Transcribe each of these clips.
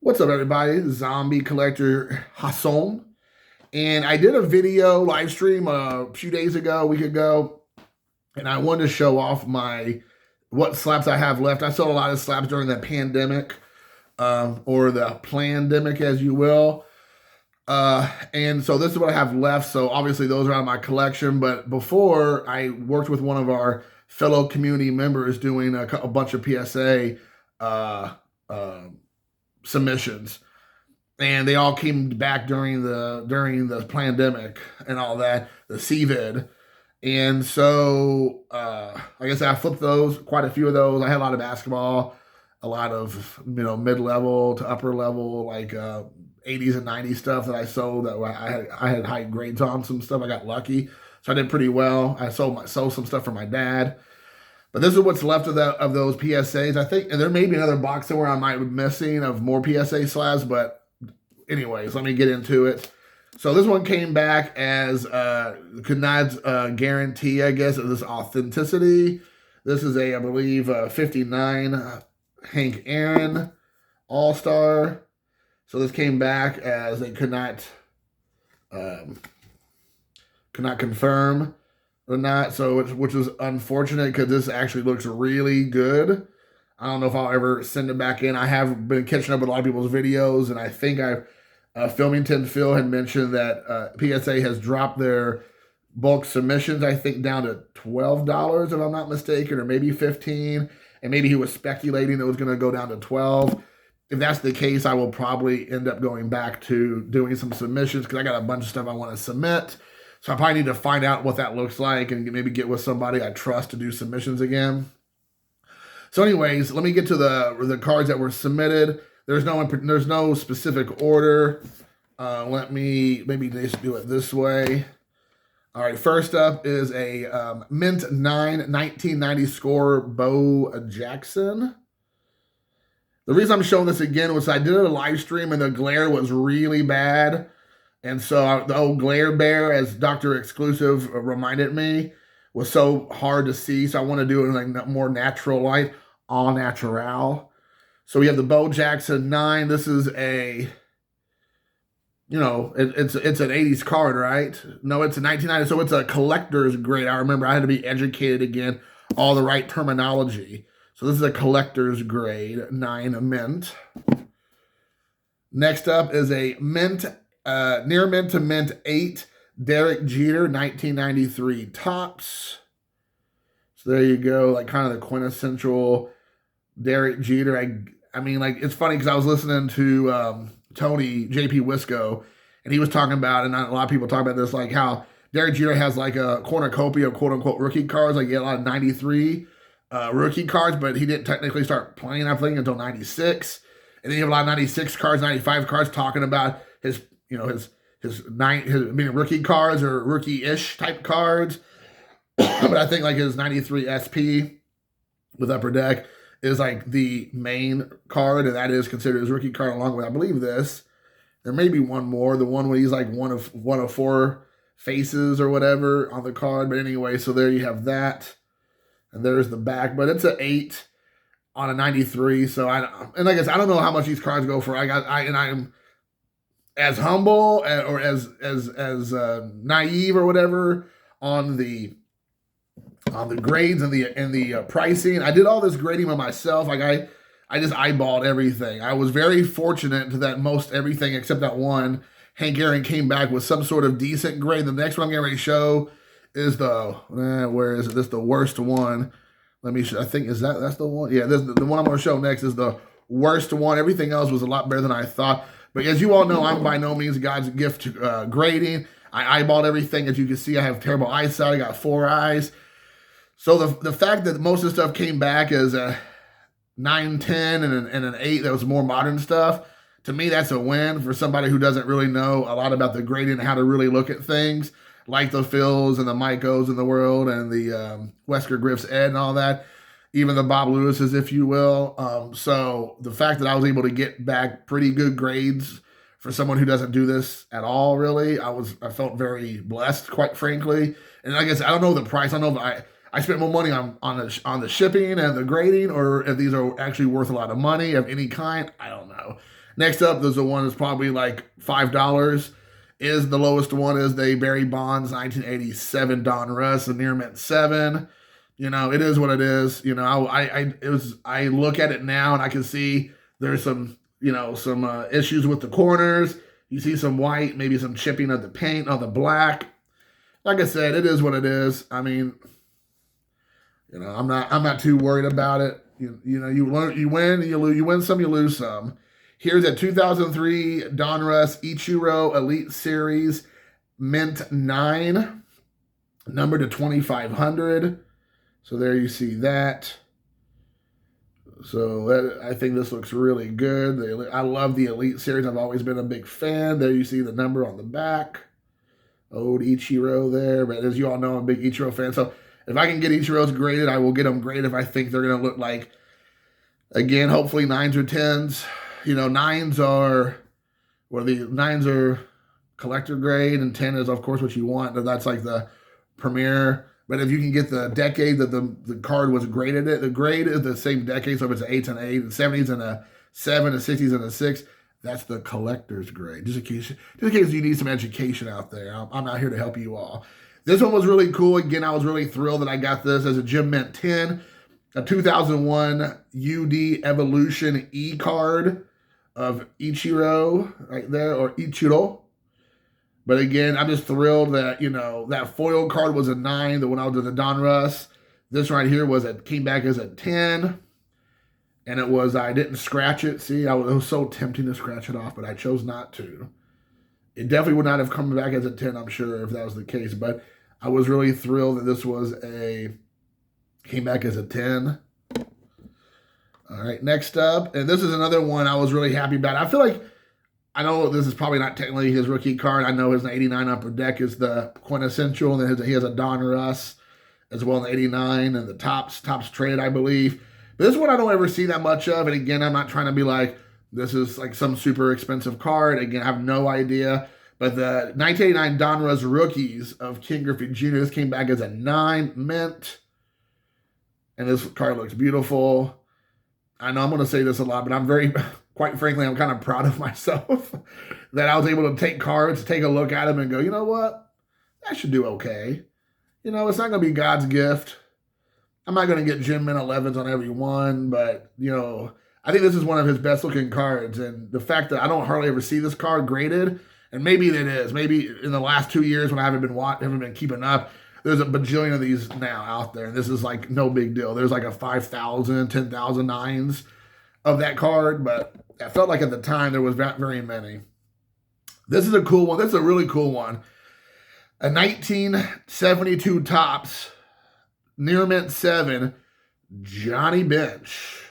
What's up, everybody? Zombie Collector Hassan. And I did a video live stream a few days ago, a week ago, and I wanted to show off what slaps I have left. I sold a lot of slaps during the pandemic, or the plandemic, as you will. And so this is what I have left. So obviously those are out of my collection. But before, I worked with one of our fellow community members doing a bunch of PSA submissions, and they all came back during the pandemic and all that, the CVID. And so like I said, I flipped those, quite a few of those. I had a lot of basketball, a lot of mid-level to upper level, like 80s and 90s stuff that I sold that I had high grades on. Some stuff I got lucky, so I did pretty well. I sold some stuff for my dad. But this is what's left of those PSAs. I think, and there may be another box somewhere I might be missing of more PSA slabs, but anyways, let me get into it. So this one came back as could not guarantee, I guess, of this authenticity. This is I believe, 59 Hank Aaron All-Star. So this came back as they could not confirm or not, so which was unfortunate because this actually looks really good. I don't know if I'll ever send it back in. I have been catching up with a lot of people's videos, and I think Filmington Phil had mentioned that PSA has dropped their bulk submissions, I think, down to $12, if I'm not mistaken, or maybe $15, and maybe he was speculating it was going to go down to $12. If that's the case, I will probably end up going back to doing some submissions because I got a bunch of stuff I want to submit. So I probably need to find out what that looks like and maybe get with somebody I trust to do submissions again. So anyways, let me get to the cards that were submitted. There's no specific order. Let me maybe just do it this way. All right, first up is a Mint 9 1990 score Bo Jackson. The reason I'm showing this again was I did a live stream and the glare was really bad. And so the old glare bear, as Dr. Exclusive reminded me, was so hard to see. So I want to do it in like more natural light, all natural. So we have the Bo Jackson 9. This is it's an 80s card, right? No, it's a 1990. So it's a collector's grade. I remember I had to be educated again, all the right terminology. So this is a collector's grade 9 mint. Next up is a mint. Near mint to mint 8, Derek Jeter, 1993 Topps. So there you go, like kind of the quintessential Derek Jeter. I mean, like, it's funny because I was listening to Tony JP Wisco, and he was talking about, and a lot of people talk about this, like how Derek Jeter has like a cornucopia of quote unquote rookie cards. Like, he had a lot of 93 rookie cards, but he didn't technically start playing, I think, until 96. And then you have a lot of 96 cards, 95 cards, talking about his rookie cards or rookie-ish type cards. But I think like his 93 SP with Upper Deck is like the main card, and that is considered his rookie card along with, I believe, this. There may be one more, the one where he's like one of 4 faces or whatever on the card. But anyway, so there you have that. And there's the back, but it's an 8 on a 93. So and I guess I don't know how much these cards go for. I'm as humble or as naive or whatever on the grades and the pricing. I did all this grading by myself. Like I just eyeballed everything. I was very fortunate that most everything except that one, Hank Aaron, came back with some sort of decent grade. The next one I'm getting ready to show is where is it? This is the worst one. Let me show. I think that's the one. Yeah, the one I'm going to show next is the worst one. Everything else was a lot better than I thought. But as you all know, I'm by no means God's gift to grading. I eyeballed everything. As you can see, I have terrible eyesight. I got 4 eyes. So the fact that most of the stuff came back as a 9, 10, and an 8 that was more modern stuff, to me, that's a win for somebody who doesn't really know a lot about the grading and how to really look at things, like the Phils and the Micos in the world and the Wesker Griff's Ed and all that. Even the Bob Lewis's, if you will. So the fact that I was able to get back pretty good grades for someone who doesn't do this at all, really, I felt very blessed, quite frankly. And I guess I don't know the price. I don't know if I spent more money on the shipping and the grading, or if these are actually worth a lot of money of any kind. I don't know. Next up, there's the one that's probably like $5. Is the lowest one is the Barry Bonds 1987 Don Russ, the near mint 7. You know, it is what it is. You know, I look at it now and I can see there's some, you know, some issues with the corners. You see some white, maybe some chipping of the paint on the black. Like I said, it is what it is. I mean, you know, I'm not too worried about it. You know, you win, you lose, you win some, you lose some. Here's a 2003 Donruss Ichiro Elite Series Mint 9, numbered to 2500. So there you see that. So I think this looks really good. I love the Elite Series. I've always been a big fan. There you see the number on the back. Old Ichiro there. But as you all know, I'm a big Ichiro fan. So if I can get Ichiros graded, I will get them graded if I think they're going to look like, again, hopefully 9s or 10s. You know, 9s are, well, the 9s are collector grade, and 10 is, of course, what you want. That's like the premier. But if you can get the decade that the card was graded at, the grade is the same decade. So if it's an 8's and 8, the 70s and a 7, the 60s and a 6, that's the collector's grade. Just in case you need some education out there. I'm out here to help you all. This one was really cool. Again, I was really thrilled that I got this as a Gem Mint 10, a 2001 UD Evolution E card of Ichiro right there, or Ichiro. But again, I'm just thrilled that, you know, that foil card was a 9, the one I was in the Donruss. This right here came back as a 10. And it was, I didn't scratch it. See, it was so tempting to scratch it off, but I chose not to. It definitely would not have come back as a 10, I'm sure, if that was the case. But I was really thrilled that this came back as a 10. All right, next up. And this is another one I was really happy about. I feel like, I know this is probably not technically his rookie card. I know his 89 Upper Deck is the quintessential, and then he has a Donruss as well in the 89, and the Topps trade, I believe. But this one I don't ever see that much of, and again, I'm not trying to be like, this is like some super expensive card. Again, I have no idea. But the 1989 Donruss Rookies of Ken Griffey Jr., this came back as a 9 mint, and this card looks beautiful. I know I'm going to say this a lot, but I'm very... Quite frankly, I'm kind of proud of myself that I was able to take cards, take a look at them, and go, you know what? That should do okay. You know, it's not going to be God's gift. I'm not going to get Gem Mint 11s on every one, but, you know, I think this is one of his best-looking cards. And the fact that I don't hardly ever see this card graded, and maybe it is. Maybe in the last 2 years when I haven't been keeping up, there's a bajillion of these now out there, and this is like no big deal. There's like a 5,000, 10,000 9s of that card, but I felt like at the time there was not very many. This is a cool one. This is a really cool one. A 1972 Topps Near Mint 7 Johnny Bench.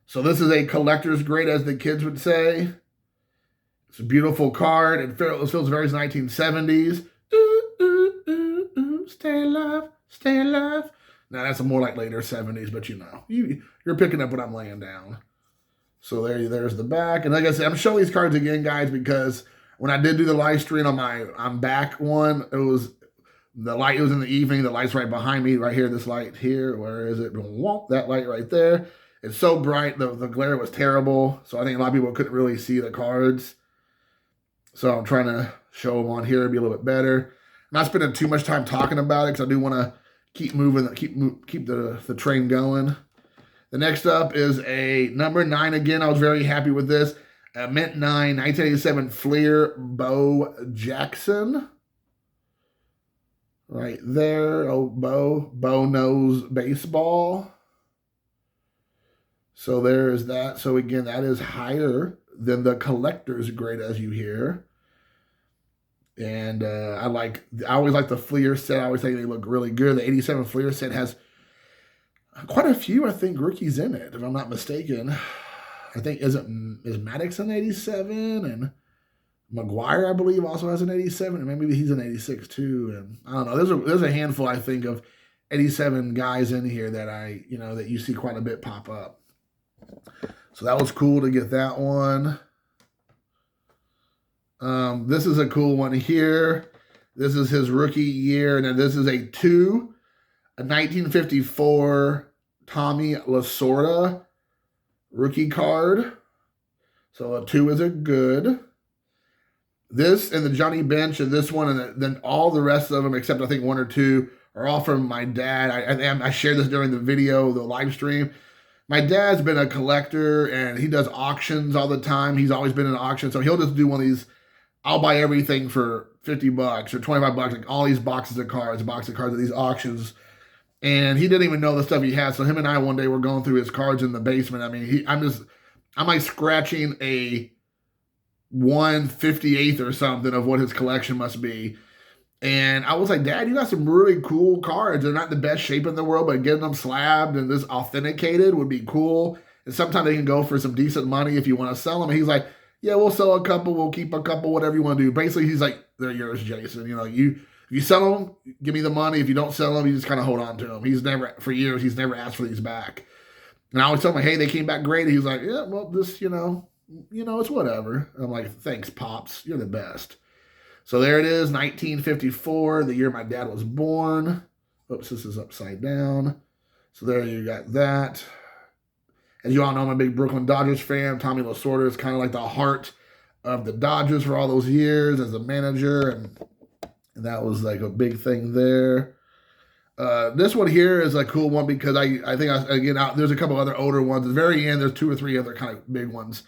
So this is a collector's grade, as the kids would say. It's a beautiful card. It feels very 1970s. Ooh, ooh, ooh, ooh, stay alive, stay alive. Now that's a more like later 70s, but you know, you're picking up what I'm laying down. So there's the back. And like I said, I'm showing these cards again, guys, because when I did do the live stream on my back one, it was in the evening. The light's right behind me, right here. This light here. Where is it? That light right there. It's so bright. The glare was terrible. So I think a lot of people couldn't really see the cards. So I'm trying to show them on here, be a little bit better. I'm not spending too much time talking about it because I do want to keep moving, keep the train going. The next up is a number 9 again. I was very happy with this. Mint 9, 1987 Fleer Bo Jackson. Right there. Oh, Bo knows baseball. So there is that. So again, that is higher than the collector's grade, as you hear. And I always like the Fleer set. I always think they look really good. The 87 Fleer set has quite a few, I think, rookies in it, if I'm not mistaken. I think, is Maddox an 87? And McGuire, I believe, also has an 87. And maybe he's an 86 too. And I don't know. There's a handful, I think, of 87 guys in here that that you see quite a bit pop up. So that was cool to get that one. This is a cool one here. This is his rookie year. And then this is a 1954 Tommy Lasorda rookie card. So a 2 is a good. This and the Johnny Bench and this one and then all the rest of them, except I think 1 or 2, are all from my dad. I shared this during the video, the live stream. My dad's been a collector and he does auctions all the time. He's always been in auctions. So he'll just do one of these, I'll buy everything for $50 or $25, like all these boxes of cards, at these auctions. And he didn't even know the stuff he had. So him and I one day were going through his cards in the basement. I mean, I'm like scratching a 1/58th or something of what his collection must be. And I was like, Dad, you got some really cool cards. They're not the best shape in the world, but getting them slabbed and this authenticated would be cool. And sometimes they can go for some decent money if you want to sell them. And he's like, yeah, we'll sell a couple. We'll keep a couple, whatever you want to do. Basically, he's like, they're yours, Jason. You know, if you sell them, give me the money. If you don't sell them, you just kind of hold on to them. For years, he's never asked for these back. And I always tell him, hey, they came back great. And he's like, yeah, well, this, it's whatever. And I'm like, thanks, Pops. You're the best. So there it is, 1954, the year my dad was born. Oops, this is upside down. So there you got that. As you all know, I'm a big Brooklyn Dodgers fan. Tommy Lasorda is kind of like the heart of the Dodgers for all those years as a manager. And that was like a big thing there. This one here is a cool one because I think, there's a couple other older ones. At the very end, there's 2 or 3 other kind of big ones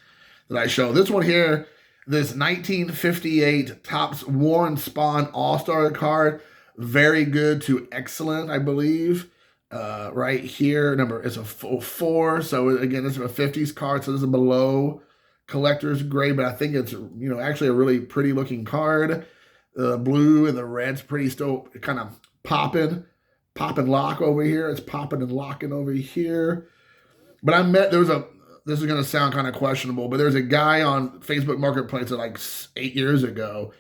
that I show. This one here, this 1958 Topps Warren Spahn All-Star card, very good to excellent, I believe. Right here, it's a 4. So again, this is a 50s card, so this is below collector's grade, but I think it's actually a really pretty looking card. The blue and the red's pretty still kind of popping lock over here. It's popping and locking over here. But this is going to sound kind of questionable, but there's a guy on Facebook Marketplace like 8 years ago,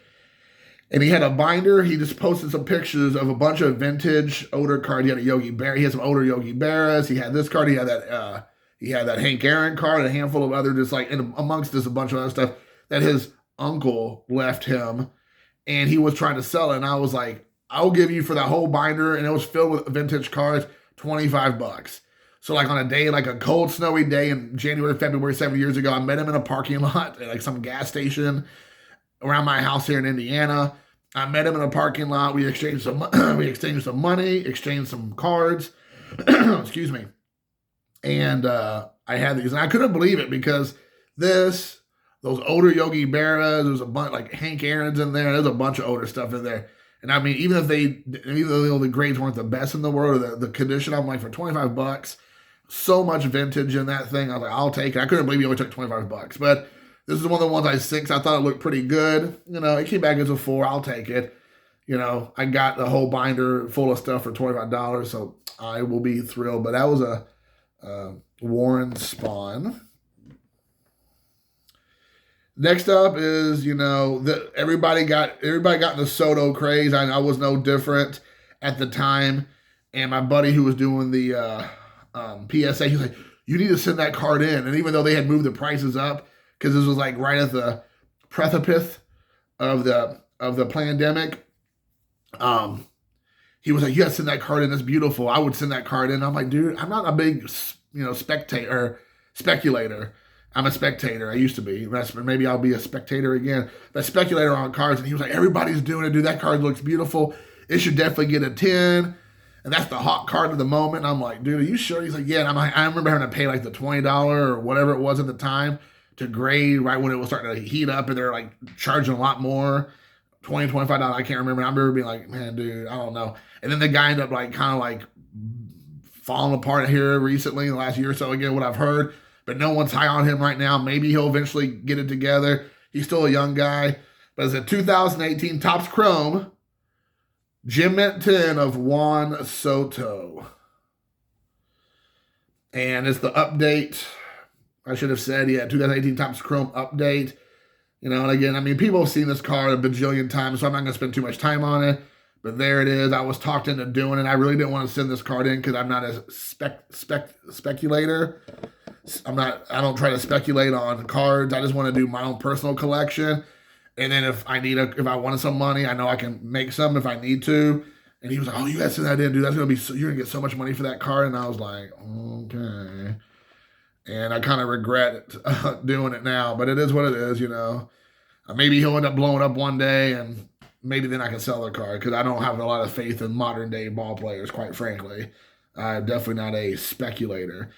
and he had a binder. He just posted some pictures of a bunch of vintage older cards. He had a Yogi Berra. He had some older Yogi Berras. He had this card. He had that Hank Aaron card, a handful of other, just like, and amongst this, a bunch of other stuff that his uncle left him, and he was trying to sell it. And I was like, I'll give you for that whole binder, and it was filled with vintage cards, $25. So like on a day, like a cold, snowy day in January, February, 7 years ago, I met him in a parking lot at like some gas station around my house here in Indiana. I met him in a parking lot. We exchanged some money, exchanged some cards. Excuse me. And I had these, and I couldn't believe it because those older Yogi Berras, there's a bunch like Hank Aaron's in there. There's a bunch of older stuff in there. And I mean, even though the grades weren't the best in the world, or the condition, I'm like, for $25, so much vintage in that thing. I was like, I'll take it. I couldn't believe he only took $25. But this is one of the ones I 6. I thought it looked pretty good. It came back as a 4. I'll take it. I got the whole binder full of stuff for $25, so I will be thrilled. But that was a Warren Spahn. Next up is, everybody got in the Soto craze. I was no different at the time. And my buddy who was doing the PSA, he was like, you need to send that card in. And even though they had moved the prices up, because this was like right at the precipice of the pandemic, he was like, you got to send that card in. It's beautiful. I would send that card in. I'm like, dude, I'm not a big, speculator. I'm a spectator. I used to be. Maybe I'll be a spectator again. But speculator on cards. And he was like, everybody's doing it, dude. That card looks beautiful. It should definitely get a 10. And that's the hot card of the moment. And I'm like, dude, are you sure? He's like, yeah. And I'm like, I remember having to pay like the $20 or whatever it was at the time to grade right when it was starting to heat up. And they're like charging a lot more. $20, $25. I can't remember. And I remember being like, man, dude, I don't know. And then the guy ended up like kind of like falling apart here recently in the last year or so. Again, what I've heard. But no one's high on him right now. Maybe he'll eventually get it together. He's still a young guy. But it's a 2018 Topps Chrome Gem Mint 10 of Juan Soto. And it's the update. I should have said, 2018 Topps Chrome update. And again, I mean, people have seen this card a bajillion times, so I'm not going to spend too much time on it. But there it is. I was talked into doing it. I really didn't want to send this card in because I'm not a speculator. I don't try to speculate on cards. I just want to do my own personal collection. And then if I wanted some money, I know I can make some if I need to. And he was like, oh, you guys send that in, dude. You're going to get so much money for that card. And I was like, okay. And I kind of regret doing it now, but it is what it is, you know. Maybe he'll end up blowing up one day, and maybe then I can sell the card because I don't have a lot of faith in modern day ball players, quite frankly. I'm definitely not a speculator.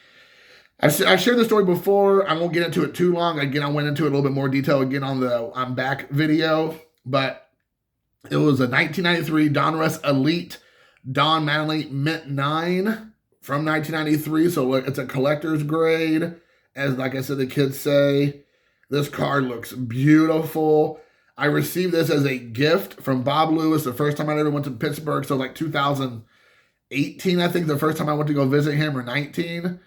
I've shared the story before. I won't get into it too long. Again, I went into it a little bit more detail again on the I'm Back video, but it was a 1993 Donruss Elite Don Mattingly Mint 9 from 1993. So it's a collector's grade, as like I said, the kids say. This card looks beautiful. I received this as a gift from Bob Lewis the first time I ever went to Pittsburgh. So like 2018, I think, the first time I went to go visit him, or 19.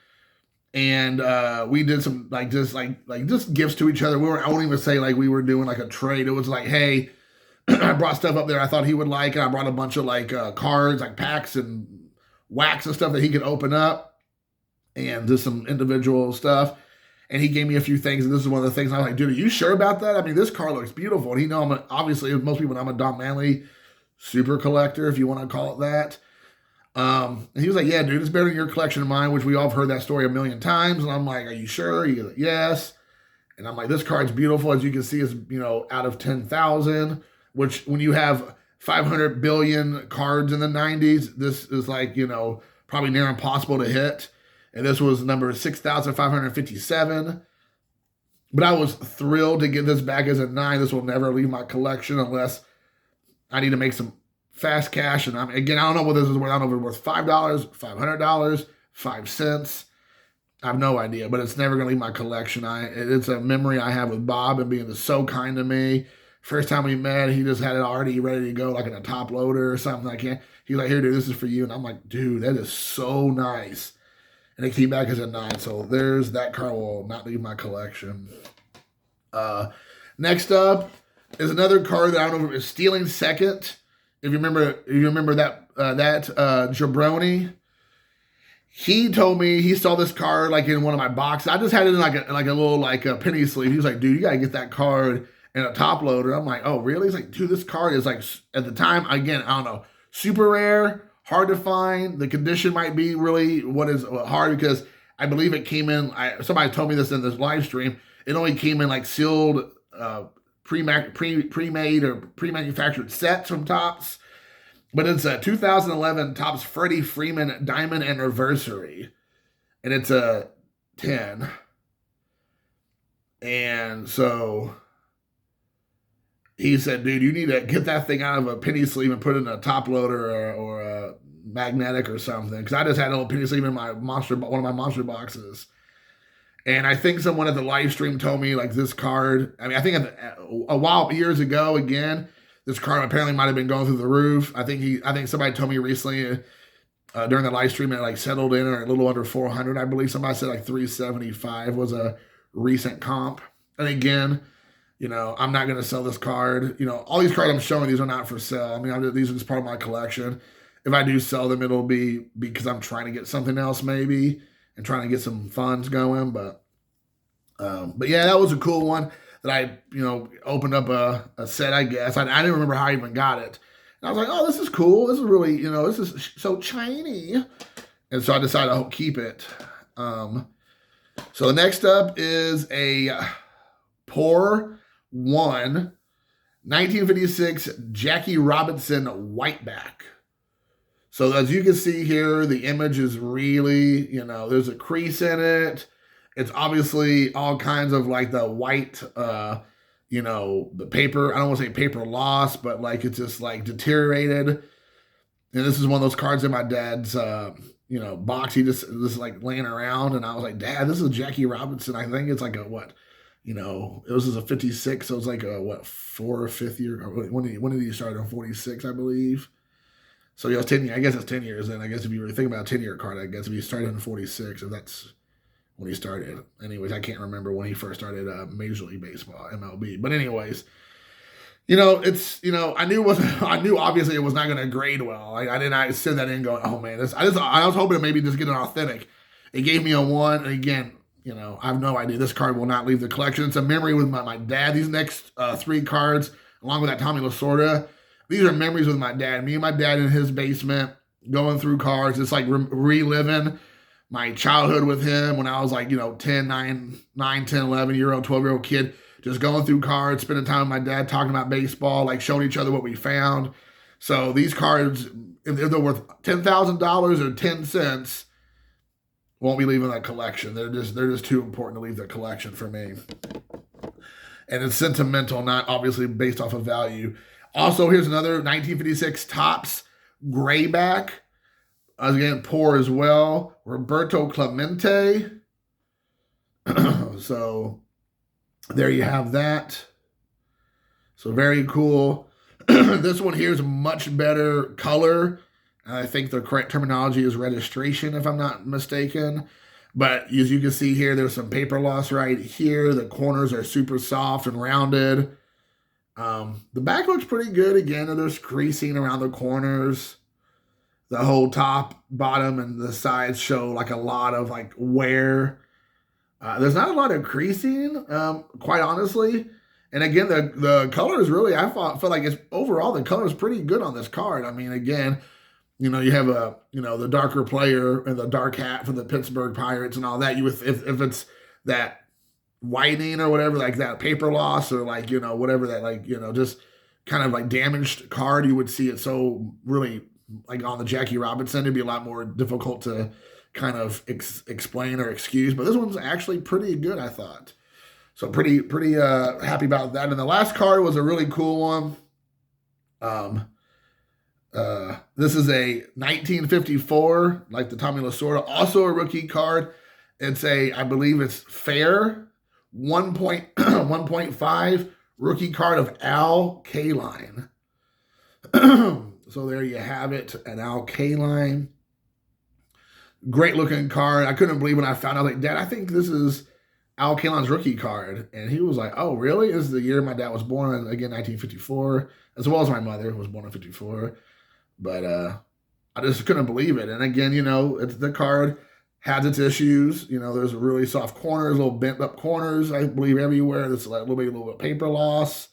And we did some just gifts to each other. I won't even say like we were doing like a trade. It was like, hey, I brought stuff up there I thought he would like, and I brought a bunch of like cards, like packs and wax and stuff that he could open up, and just some individual stuff. And he gave me a few things, and this is one of the things I was like, dude, are you sure about that? I mean, this card looks beautiful. And obviously, most people know I'm a Don Mattingly super collector, if you want to call it that. And he was like, yeah, dude, it's better than your collection of mine, which we all have heard that story a million times. And I'm like, are you sure? He's like, yes. And I'm like, this card's beautiful. As you can see, it's, out of 10,000, which when you have 500 billion cards in the 90s, this is like, probably near impossible to hit. And this was number 6,557. But I was thrilled to get this back as a 9. This will never leave my collection unless I need to make some fast cash. And I don't know what this is worth. I don't know if it's worth $5, $500, 5 cents. I have no idea, but it's never going to leave my collection. It's a memory I have with Bob and being so kind to me. First time we met, he just had it already ready to go, like in a top loader or something. He's like, here, dude, this is for you. And I'm like, dude, that is so nice. And it came back as a 9. So there's that card will not leave my collection. Next up is another card that I don't know if it's Stealing Second. If you remember that Jabroni, he told me he saw this card like in one of my boxes. I just had it in like a little penny sleeve. He was like, dude, you gotta get that card in a top loader. I'm like, oh really? He's like, dude, this card is like, at the time, again, I don't know, super rare, hard to find. The condition might be really what is hard, because I believe it came in. Somebody told me this in this live stream. It only came in like sealed, pre-made or pre-manufactured sets from Topps. But it's a 2011 Topps Freddie Freeman Diamond Anniversary. And it's a 10. And so he said, dude, you need to get that thing out of a penny sleeve and put it in a top loader or a magnetic or something. Because I just had a little penny sleeve in one of my monster boxes. And I think someone at the live stream told me like this card, I think years ago, again, this card apparently might have been going through the roof. I think somebody told me recently during the live stream it like settled in or a little under 400. I believe somebody said like 375 was a recent comp. And again, I'm not going to sell this card. All these cards I'm showing, these are not for sale. These are just part of my collection. If I do sell them, it'll be because I'm trying to get something else maybe and trying to get some funds going. But yeah, that was a cool one that I, opened up a set, I guess. I didn't remember how I even got it. And I was like, oh, this is cool. This is really, this is so shiny. And so I decided to keep it. So the next up is a Pour One 1956 Jackie Robinson Whiteback. So as you can see here, the image is really, there's a crease in it. It's obviously all kinds of like the white, the paper. I don't want to say paper loss, but like it's just like deteriorated. And this is one of those cards in my dad's, box. He just like laying around. And I was like, Dad, this is Jackie Robinson. I think it's like a what? It was a 56. So it was like a 4th or 5th year. When did he start? On 46, I believe. So yeah, 10 years. I guess it's 10 years. And I guess if you were thinking about a 10-year card, I guess if you started in 46, if that's when he started. Anyways, I can't remember when he first started Major League Baseball, MLB. But anyways, it's I knew obviously it was not going to grade well. I send that in going, oh man, I was hoping to maybe just get an authentic. It gave me a 1, and again, I have no idea. This card will not leave the collection. It's a memory with my dad. These next 3 cards, along with that Tommy Lasorda, these are memories with my dad. Me and my dad in his basement going through cards. It's like reliving my childhood with him when I was like, 10, 10, 11-year-old, 12-year-old kid, just going through cards, spending time with my dad, talking about baseball, like showing each other what we found. So these cards, if they're worth $10,000 or 10 cents, won't be leaving that collection. They're just too important to leave the collection for me. And it's sentimental, not obviously based off of value. Also, here's another 1956 Topps Grayback. Again, poor as well. Roberto Clemente. So there you have that. So very cool. This one here is much better color. I think the correct terminology is registration, if I'm not mistaken. But as you can see here, there's some paper loss right here. The corners are super soft and rounded. The back looks pretty good. Again, there's creasing around the corners. The whole top, bottom, and the sides show like a lot of like wear. There's not a lot of creasing, quite honestly. And again, the color is really, feel like it's overall, the color is pretty good on this card. I mean, again, you have the darker player and the dark hat for the Pittsburgh Pirates and all that. If it's that whitening or whatever, like that paper loss or like, whatever that just kind of like damaged card, you would see it so really like on the Jackie Robinson, it'd be a lot more difficult to kind of explain or excuse. But this one's actually pretty good, I thought. So pretty happy about that. And the last card was a really cool one. This is a 1954, like the Tommy Lasorda, also a rookie card. It's I believe it's fair, 1.5 rookie card of Al Kaline. So there you have it, an Al Kaline. Great looking card. I couldn't believe when I found out, like, Dad, I think this is Al Kaline's rookie card. And he was like, oh, really? This is the year my dad was born, again, 1954, as well as my mother, who was born in 54. But I just couldn't believe it. And again, the card has its issues. There's really soft corners, little bent up corners, I believe, everywhere. There's a little bit of paper loss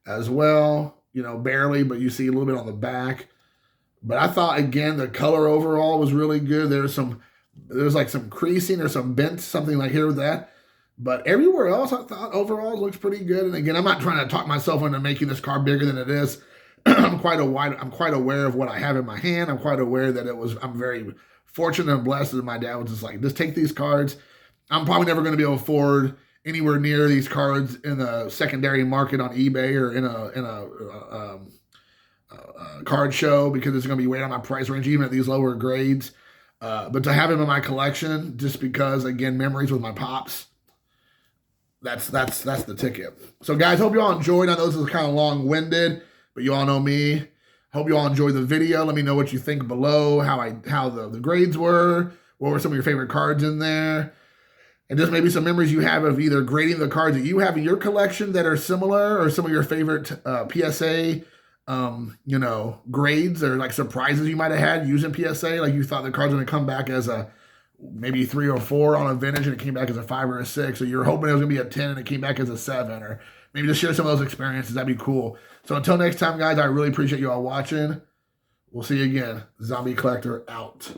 as well. Barely, but you see a little bit on the back. But I thought, again, the color overall was really good. There's like some creasing or some bent, something like here with that. But everywhere else, I thought overall it looks pretty good. And again, I'm not trying to talk myself into making this card bigger than it is. I'm quite aware of what I have in my hand. I'm quite aware that I'm very fortunate and blessed that my dad was just like, just take these cards. I'm probably never going to be able to afford anywhere near these cards in the secondary market on eBay or in a card show, because it's going to be way on my price range, even at these lower grades. But to have him in my collection, just because, again, memories with my pops, that's the ticket. So guys, hope you all enjoyed. I know this is kind of long-winded, but you all know me. Hope you all enjoyed the video. Let me know what you think below, how the grades were, what were some of your favorite cards in there, and just maybe some memories you have of either grading the cards that you have in your collection that are similar, or some of your favorite PSA grades or like surprises you might have had using PSA. Like you thought the card's going to come back as a maybe 3 or 4 on a vintage and it came back as a 5 or a 6, or you're hoping it was going to be a 10 and it came back as a 7, or maybe just share some of those experiences. That'd be cool. So until next time, guys, I really appreciate you all watching. We'll see you again. Zombie Collector out.